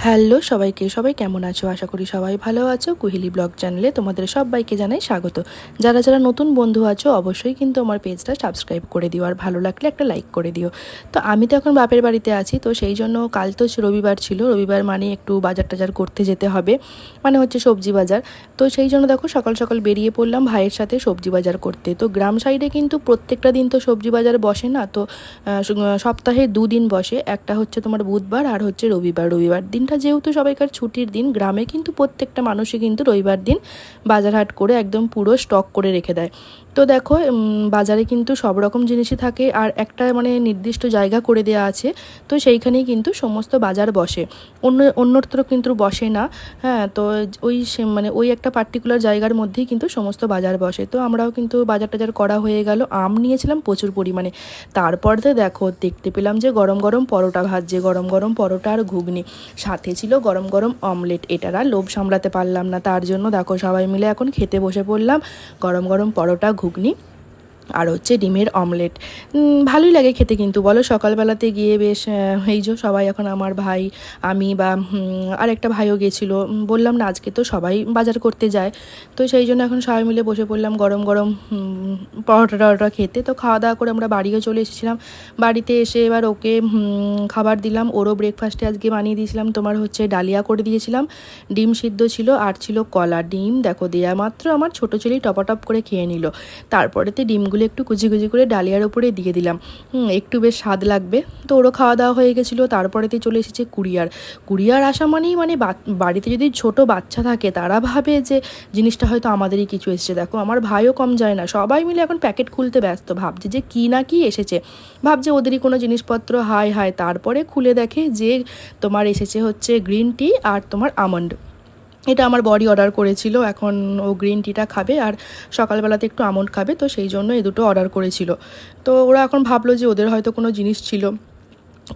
Hello সবাইকে, সবাই কেমন আছো? আশা করি সবাই ভালো আছো। কুহেলি ব্লগ চ্যানেলে তোমাদের সবাইকে জানাই স্বাগত। যারা যারা নতুন বন্ধু আছো অবশ্যই কিন্তু আমার পেজটা সাবস্ক্রাইব করে দিও, আর ভালো লাগলে একটা লাইক করে দিও। তো আমি তো এখন বাপের বাড়িতে আছি, তো সেই জন্য কাল তো রবিবার ছিল, রবিবার মানে একটু বাজার টাজার করতে যেতে হবে, মানে হচ্ছে সবজি বাজার। তো সেই জন্য দেখো সকাল সকাল বেরিয়ে পড়লাম ভাইয়ের সাথে সবজি বাজার করতে। তো গ্রাম সাইডে কিন্তু প্রত্যেকটা দিন তো সবজি বাজার বসে না, তো সপ্তাহে দুদিন বসে, একটা হচ্ছে তোমার বুধবার আর হচ্ছে রবিবার। রবিবার দিনটা যেহেতু সবাইকার ছুটির দিন, গ্রামে কিন্তু প্রত্যেকটা মানুষই কিন্তু রবিবার দিন বাজার হাট করে একদম পুরো স্টক করে রেখে দেয়। তো দেখো বাজারে কিন্তু সব রকম জিনিসই থাকে, আর একটা মানে নির্দিষ্ট জায়গা করে দেওয়া আছে, তো সেইখানেই কিন্তু সমস্ত বাজার বসে, অন্যত্র কিন্তু বসে না। হ্যাঁ, তো ওই মানে ওই একটা পার্টিকুলার জায়গার মধ্যেই কিন্তু সমস্ত বাজার বসে। তো আমরাও কিন্তু বাজার টাজার করা হয়ে গেল, আম নিয়েছিলাম প্রচুর পরিমাণে। তারপর তো দেখো দেখতে পেলাম যে গরম গরম পরোটা ভাজছে, গরম গরম পরোটা আর ঘুগনি, সাথে ছিল গরম গরম অমলেট। এটার আর লোভ সামলাতে পারলাম না, তার জন্য দেখো সবাই মিলে এখন খেতে বসে পড়লাম গরম গরম পরোটা, ঘুগনি আর হচ্ছে ডিমের অমলেট। ভালোই লাগে খেতে কিন্তু, বলো সকালবেলাতে গিয়ে বেশ এই যে সবাই এখন আমার ভাই, আমি বা আর একটা ভাইও গেছিলো, বললাম না আজকে তো সবাই বাজার করতে যায়, তো সেই জন্য এখন সবাই মিলে বসে পড়লাম গরম গরম পরোটা টরোটা খেতে। তো খাওয়া দাওয়া করে আমরা বাড়িও চলে এসেছিলাম। বাড়িতে এসে এবার ওকে খাবার দিলাম, ওরও ব্রেকফাস্টে আজকে বানিয়ে দিয়েছিলাম তোমার হচ্ছে ডালিয়া করে দিয়েছিলাম, ডিম সিদ্ধ ছিল আর ছিল কলা। ডিম দেখো দেয়া মাত্র আমার ছোটো ছেলেই টপাটপ করে খেয়ে নিল। তারপরেতে ডিমগুলো একটু কুচি কুচি করে ডালিয়ার ওপরে দিয়ে দিলাম, একটু বেশ স্বাদ লাগবে। তো ওরও খাওয়া দাওয়া হয়ে গেছিলো। তারপরেতে চলে এসেছে কুরিয়ার। কুরিয়ার আসা মানেই মানে বাড়িতে যদি ছোট বাচ্চা থাকে তারা ভাবে যে জিনিসটা হয়তো আমাদেরই কিছু এসেছে। দেখো আমার ভাইও কম যায় না, সবাই মিলে এখন প্যাকেট খুলতে ব্যস্ত, ভাবছে যে কী না কি এসেছে, ভাবছে ওদেরই কোনো জিনিসপত্র। হায় হায়, তারপরে খুলে দেখে যে তোমার এসেছে হচ্ছে গ্রিন টি আর তোমার আমন্ড। এটা আমার বডি অর্ডার করেছিল, এখন ও গ্রিন টিটা খাবে আর সকালবেলাতে একটু আমন্ড খাবে, তো সেই জন্য এই দুটো অর্ডার করেছিল। তো ওরা এখন ভাবলো যে ওদের হয়তো কোনো জিনিস ছিল,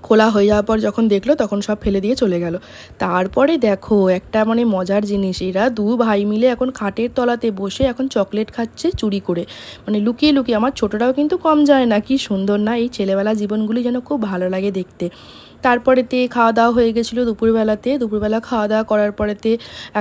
খোলা হয়ে যাওয়ার পর যখন দেখলো তখন সব ফেলে দিয়ে চলে গেল। তারপরে দেখো একটা মানে মজার জিনিস, এরা দু ভাই মিলে এখন খাটের তলাতে বসে এখন চকলেট খাচ্ছে চুরি করে, মানে লুকিয়ে লুকিয়ে। আমার ছোটোটাও কিন্তু কম যায় না, কি সুন্দর না এই ছেলেবেলা জীবনগুলি, যেন খুব ভালো লাগে দেখতে। তারপরেতে খাওয়া দাওয়া হয়ে গেছিলো দুপুরবেলা খাওয়া দাওয়া করার পরেতে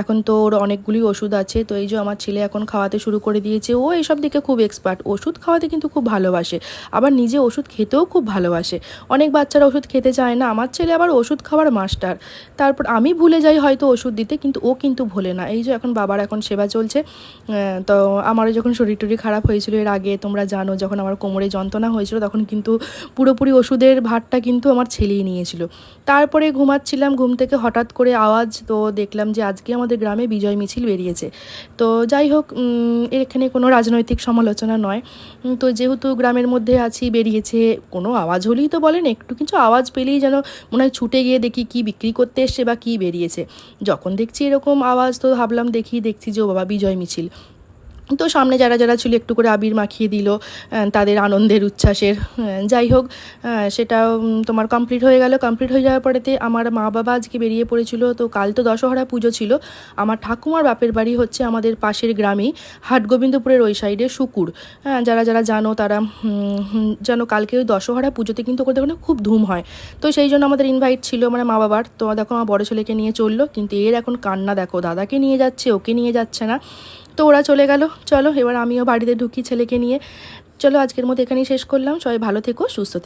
এখন তো ওর অনেকগুলি ওষুধ আছে, তো এই যে আমার ছেলে এখন খাওয়াতে শুরু করে দিয়েছে। ও এইসব দিকে খুব এক্সপার্ট, ওষুধ খাওয়াতে কিন্তু খুব ভালোবাসে, আবার নিজে ওষুধ খেতেও খুব ভালোবাসে। অনেক বাচ্চারা ওষুধ খেতে চায় না, আমার ছেলে আবার ওষুধ খাওয়ার মাস্টার। তারপর আমি ভুলে যাই হয়তো ওষুধ দিতে, কিন্তু ও কিন্তু ভোলে না। এই যে এখন বাবার এখন সেবা চলছে। তো আমারও যখন শরীর টরীর খারাপ হয়েছিল এর আগে, তোমরা জানো যখন আমার কোমরে যন্ত্রণা হয়েছিল, তখন কিন্তু পুরোপুরি ওষুধের ভারটা কিন্তু আমার ছেলেই নিয়েছিল। তারপরে ঘুমাচ্ছিলাম, ঘুম থেকে হঠাৎ করে আওয়াজ, তো দেখলাম যে আজকে আমাদের গ্রামে বিজয় মিছিল বেরিয়েছে। তো যাই হোক, এখানে কোনো রাজনৈতিক সমালোচনা নয়, তো যেহেতু গ্রামের মধ্যে আছি, বেরিয়েছে, কোনো আওয়াজ হলেই তো বলেন একটু কিছু আওয়াজ পেলেই যেন মনে হয় ছুটে গিয়ে দেখি কি বিক্রি করতে এসছে বা কি বেরিয়েছে। যখন দেখছি এরকম আওয়াজ, তো ভাবলাম দেখছি যে ও বাবা বিজয় মিছিল। তো সামনে যারা যারা ছিল একটু করে আবির মাখিয়ে দিল তাদের আনন্দের উচ্ছ্বাসের। যাই হোক, সেটা তোমার কমপ্লিট হয়ে গেল। কমপ্লিট হয়ে যাওয়ার পরেতে আমার মা বাবা আজকে বেরিয়ে পড়েছিল। তো কাল তো দশহরা পুজো ছিল। আমার ঠাকুমার বাপের বাড়ি হচ্ছে আমাদের পাশের গ্রামেই, হাটগোবিন্দপুরের ওই সাইডে সুকুর। হ্যাঁ, যারা যারা জানো তারা জানো, কালকে ওই দশহরা পুজোতে কিন্তু ওদের ওখানে খুব ধুম হয়। তো সেই জন্য আমাদের ইনভাইট ছিল মানে মা বাবার। তো দেখো আমার বড়ো ছেলেকে নিয়ে চললো, কিন্তু এর এখন কান্না দেখো, দাদাকে নিয়ে যাচ্ছে ওকে নিয়ে যাচ্ছে না। তো ওরা চলে গেল। চলো এবার আমিও বাড়িতে ঢুকি ছেলেকে নিয়ে। চলো আজকের মতো এখানেই শেষ করলাম। সবাই ভালো থেকো, সুস্থ থেকো।